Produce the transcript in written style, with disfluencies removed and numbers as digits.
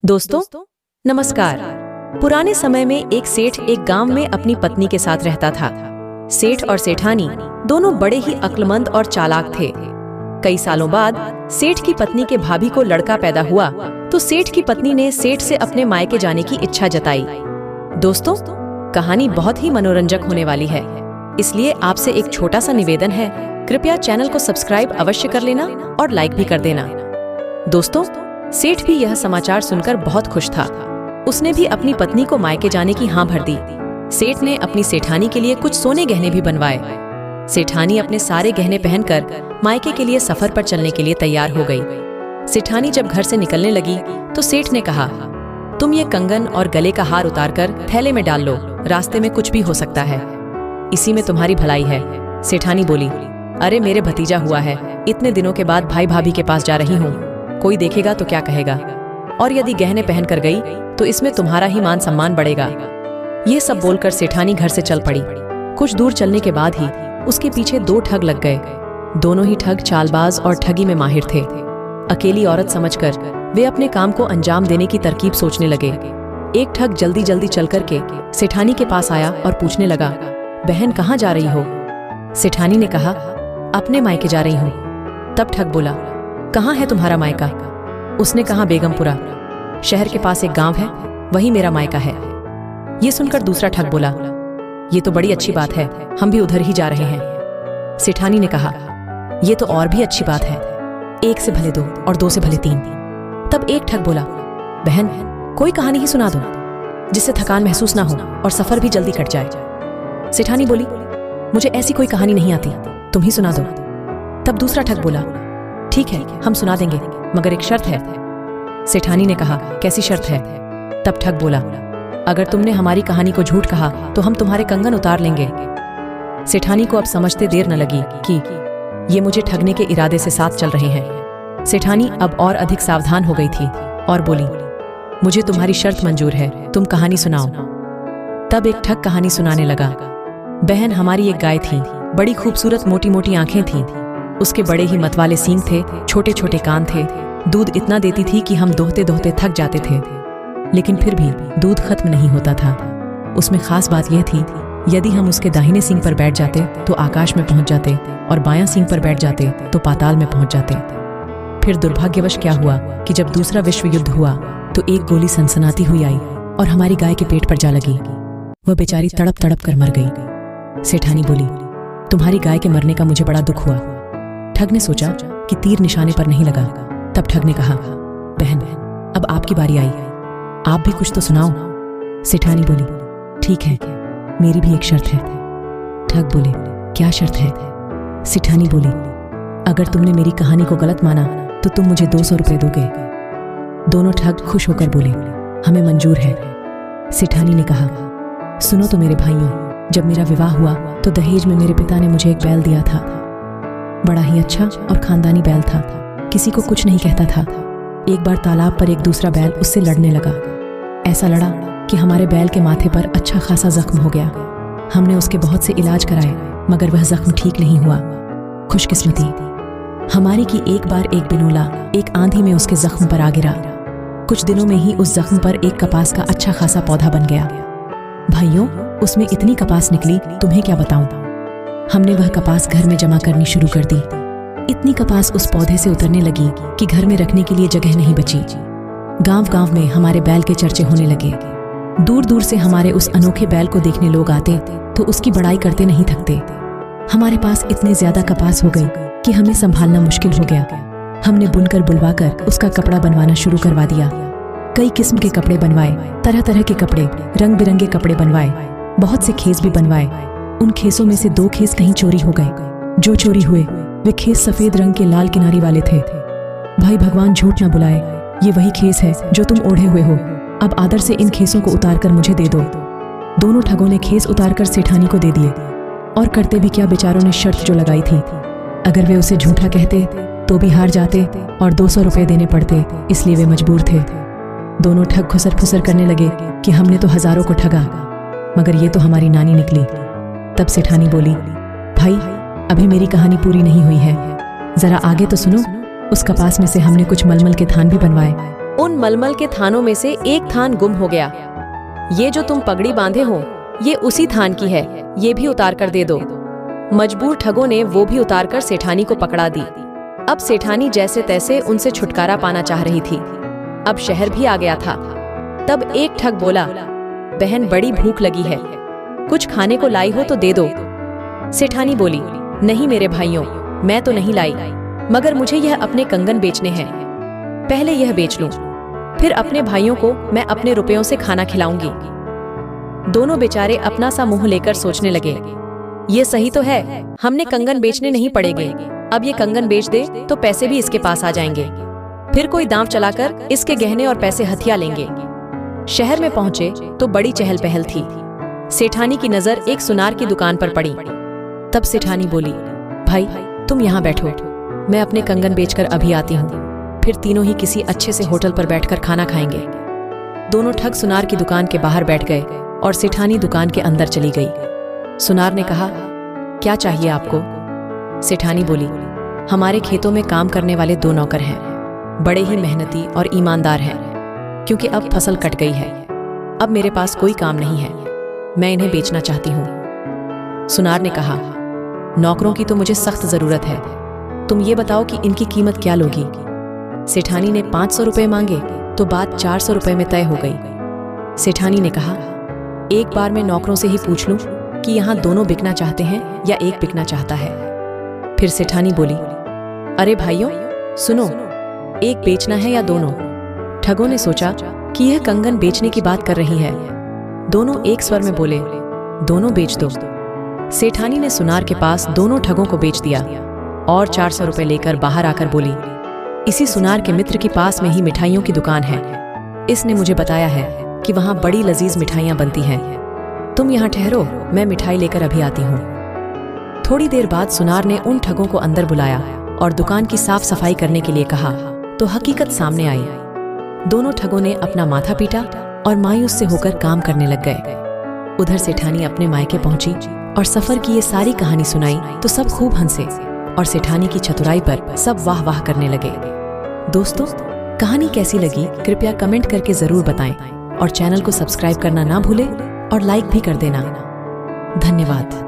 दोस्तों नमस्कार। पुराने समय में एक सेठ एक गांव में अपनी पत्नी के साथ रहता था। सेठ और सेठानी दोनों बड़े ही अक्लमंद और चालाक थे। कई सालों बाद सेठ की पत्नी के भाभी को लड़का पैदा हुआ तो सेठ की पत्नी ने सेठ से अपने मायके जाने की इच्छा जताई। दोस्तों, कहानी बहुत ही मनोरंजक होने वाली है, इसलिए आपसे एक छोटा सा निवेदन है, कृपया चैनल को सब्सक्राइब अवश्य कर लेना और लाइक भी कर देना। दोस्तों, सेठ भी यह समाचार सुनकर बहुत खुश था। उसने भी अपनी पत्नी को मायके जाने की हाँ भर दी। सेठ ने अपनी सेठानी के लिए कुछ सोने गहने भी बनवाए। सेठानी अपने सारे गहने पहनकर मायके के लिए सफर पर चलने के लिए तैयार हो गई। सेठानी जब घर से निकलने लगी तो सेठ ने कहा, तुम ये कंगन और गले का हार उतारकर थैले में डाल लो, रास्ते में कुछ भी हो सकता है, इसी में तुम्हारी भलाई है। सेठानी बोली, अरे मेरे भतीजा हुआ है, इतने दिनों के बाद भाई भाभी के पास जा रही हूँ, कोई देखेगा तो क्या कहेगा, और यदि गहने पहन कर गई तो इसमें तुम्हारा ही मान सम्मान बढ़ेगा। ये सब बोलकर सेठानी घर से चल पड़ी। कुछ दूर चलने के बाद ही उसके पीछे दो ठग लग गए। दोनों ही ठग चालबाज और ठगी में माहिर थे। अकेली औरत समझकर वे अपने काम को अंजाम देने की तरकीब सोचने लगे। एक ठग जल्दी जल्दी चल करके सेठानी के पास आया और पूछने लगा, बहन कहाँ जा रही हो? सेठानी ने कहा, अपने मायके जा रही हूँ। तब ठग बोला, कहाँ है तुम्हारा मायका? उसने कहा, बेगमपुरा, शहर के पास एक गांव है, वही मेरा मायका है। ये सुनकर दूसरा ठग बोला, ये तो बड़ी अच्छी बात है, हम भी उधर ही जा रहे हैं। सेठानी ने कहा, ये तो और भी अच्छी बात है, एक से भले दो और दो से भले तीन। तब एक ठग बोला, बहन कोई कहानी ही सुना दो जिससे थकान महसूस ना हो और सफर भी जल्दी कट जाए। सेठानी बोली, मुझे ऐसी कोई कहानी नहीं आती, तुम ही सुना दो। तब दूसरा ठग बोला, ठीक है, हम सुना देंगे, मगर एक शर्त है। सेठानी ने कहा, कैसी शर्त है? तब ठग बोला, अगर तुमने हमारी कहानी को झूठ कहा तो हम तुम्हारे कंगन उतार लेंगे। सेठानी को अब समझते देर न लगी कि ये मुझे ठगने के इरादे से साथ चल रहे हैं। सेठानी अब और अधिक सावधान हो गई थी और बोली, मुझे तुम्हारी शर्त मंजूर है, तुम कहानी सुनाओ। तब एक ठग कहानी सुनाने लगा, बहन हमारी एक गाय थी, बड़ी खूबसूरत मोटी मोटी आंखें थीं, उसके बड़े ही मतवाले सींग थे, छोटे छोटे कान थे, दूध इतना देती थी कि हम दोहते दोहते थक जाते थे, लेकिन फिर भी दूध खत्म नहीं होता था। उसमें खास बात यह थी, यदि हम उसके दाहिने सींग पर बैठ जाते तो आकाश में पहुंच जाते और बायां सींग पर बैठ जाते तो पाताल में पहुंच जाते। फिर दुर्भाग्यवश क्या हुआ कि जब दूसरा विश्व युद्ध हुआ तो एक गोली सनसनाती हुई आई और हमारी गाय के पेट पर जा लगी। वह बेचारी तड़प तड़प कर मर गई। सेठानी बोली, तुम्हारी गाय के मरने का मुझे बड़ा दुख हुआ। ठग ने सोचा कि तीर निशाने पर नहीं लगा। तब ठग ने कहा, बहन अब आपकी बारी आई, आप भी कुछ तो सुनाओ। सेठानी बोली, ठीक है, मेरी भी एक शर्त है। ठग बोले, क्या शर्त है? सेठानी बोली, अगर तुमने मेरी कहानी को गलत माना तो तुम मुझे 200 रुपए दोगे। दोनों ठग खुश होकर बोले, हमें मंजूर है। सेठानी ने कहा, सुनो तो मेरे भाइयों, जब मेरा विवाह हुआ तो दहेज में मेरे पिता ने मुझे एक बैल दिया था। बड़ा ही अच्छा और खानदानी बैल था, किसी को कुछ नहीं कहता था। एक बार तालाब पर एक दूसरा बैल उससे लड़ने लगा। ऐसा लड़ा कि हमारे बैल के माथे पर अच्छा खासा जख्म हो गया। हमने उसके बहुत से इलाज कराए मगर वह जख्म ठीक नहीं हुआ। खुशकिस्मती हमारी कि एक बार एक बिनोला एक आंधी में उसके जख्म पर आ गिरा। कुछ दिनों में ही उस जख्म पर एक कपास का अच्छा खासा पौधा बन गया। भाइयों, उसमें इतनी कपास निकली, तुम्हें क्या बताऊं। हमने वह कपास घर में जमा करनी शुरू कर दी। इतनी कपास उस पौधे से उतरने लगी कि घर में रखने के लिए जगह नहीं बची। गांव गांव में हमारे बैल के चर्चे होने लगे। दूर दूर से हमारे उस अनोखे बैल को देखने लोग आते तो उसकी बड़ाई करते नहीं थकते। हमारे पास इतने ज्यादा कपास हो गई कि हमें संभालना मुश्किल हो गया। हमने बुनकर बुलवाकर उसका कपड़ा बनवाना शुरू करवा दिया। कई किस्म के कपड़े बनवाए, तरह तरह के कपड़े, रंग बिरंगे कपड़े बनवाए, बहुत से खेस भी बनवाए। उन खेसों में से 2 खेस कहीं चोरी हो गए। जो चोरी हुए वे खेस सफेद रंग के लाल किनारी वाले थे। भाई भगवान झूठ न बुलाए, ये वही खेस है जो तुम ओढ़े हुए हो। अब आदर से इन खेसों को उतारकर मुझे दे दो। दोनों ठगों ने खेस उतारकर सेठानी को दे दिए। और करते भी क्या, बेचारों ने शर्त जो लगाई थी, अगर वे उसे झूठा कहते तो भी हार जाते और 200 रुपए देने पड़ते, इसलिए वे मजबूर थे। दोनों ठग खुसर फुसर करने लगे कि हमने तो हजारों को ठगा, मगर ये तो हमारी नानी निकली। तब सेठानी बोली, भाई अभी मेरी कहानी पूरी नहीं हुई है, जरा आगे तो सुनो। उस कपास में से हमने कुछ मलमल के थान भी बनवाए। उन मलमल के थानों में से एक थान गुम हो गया। ये जो तुम पगड़ी बांधे हो, ये उसी थान की है, ये भी उतार कर दे दो। मजबूर ठगों ने वो भी उतारकर सेठानी को पकड़ा दी। अब सेठानी जैसे तैसे उनसे छुटकारा पाना चाह रही थी। अब शहर भी आ गया था। तब एक ठग बोला, बहन बड़ी भूख लगी है, कुछ खाने को लाई हो तो दे दो। सेठानी बोली, नहीं मेरे भाइयों, मैं तो नहीं लाई, मगर मुझे यह अपने कंगन बेचने हैं। पहले यह बेच लूं, फिर अपने भाइयों को मैं अपने रुपयों से खाना खिलाऊंगी। दोनों बेचारे अपना सा मुंह लेकर सोचने लगे, ये सही तो है, हमने कंगन बेचने नहीं पड़ेंगे। अब ये कंगन बेच दे तो पैसे भी इसके पास आ जाएंगे, फिर कोई दांव चलाकर इसके गहने और पैसे हथिया लेंगे। शहर में पहुंचे तो बड़ी चहल पहल थी। सेठानी की नजर एक सुनार की दुकान पर पड़ी। तब सेठानी बोली, भाई तुम यहाँ बैठो, मैं अपने कंगन बेचकर अभी आती हूँ, फिर तीनों ही किसी अच्छे से होटल पर बैठकर खाना खाएंगे। दोनों ठग सुनार की दुकान के बाहर बैठ गए और सेठानी दुकान के अंदर चली गई। सुनार ने कहा, क्या चाहिए आपको? सेठानी बोली, हमारे खेतों में काम करने वाले 2 नौकर हैं, बड़े ही मेहनती और ईमानदार हैं, क्योंकि अब फसल कट गई है। अब मेरे पास कोई काम नहीं है, मैं इन्हें बेचना चाहती हूँ। सुनार ने कहा, नौकरों की तो मुझे सख्त जरूरत है, तुम ये बताओ कि इनकी कीमत क्या लोगी? सेठानी ने 500 रुपये मांगे तो बात 400 रुपये में तय हो गई। सेठानी ने कहा, एक बार मैं नौकरों से ही पूछ लूं कि यहाँ दोनों बिकना चाहते हैं या एक बिकना चाहता है। फिर सेठानी बोली, अरे भाइयों सुनो, एक बेचना है या दोनों? ठगों ने सोचा कि यह कंगन बेचने की बात कर रही है। दोनों एक स्वर में बोले, दोनों बेच दो। सेठानी ने सुनार के पास दोनों ठगों को बेच दिया और 400 रुपये लेकर बाहर आकर बोली, इसी सुनार के मित्र के पास में ही मिठाइयों की दुकान है, इसने मुझे बताया है कि वहाँ बड़ी लजीज मिठाइयाँ बनती हैं। तुम यहाँ ठहरो, मैं मिठाई लेकर अभी आती हूँ। थोड़ी देर बाद सुनार ने उन ठगों को अंदर बुलाया और दुकान की साफ सफाई करने के लिए कहा तो हकीकत सामने आई। दोनों ठगों ने अपना माथा पीटा और मायूस से होकर काम करने लग गए। उधर सेठानी अपने मायके पहुंची और सफर की ये सारी कहानी सुनाई तो सब खूब हंसे और सेठानी की चतुराई पर सब वाह वाह करने लगे। दोस्तों, कहानी कैसी लगी कृपया कमेंट करके जरूर बताएं और चैनल को सब्सक्राइब करना ना भूलें और लाइक भी कर देना। धन्यवाद।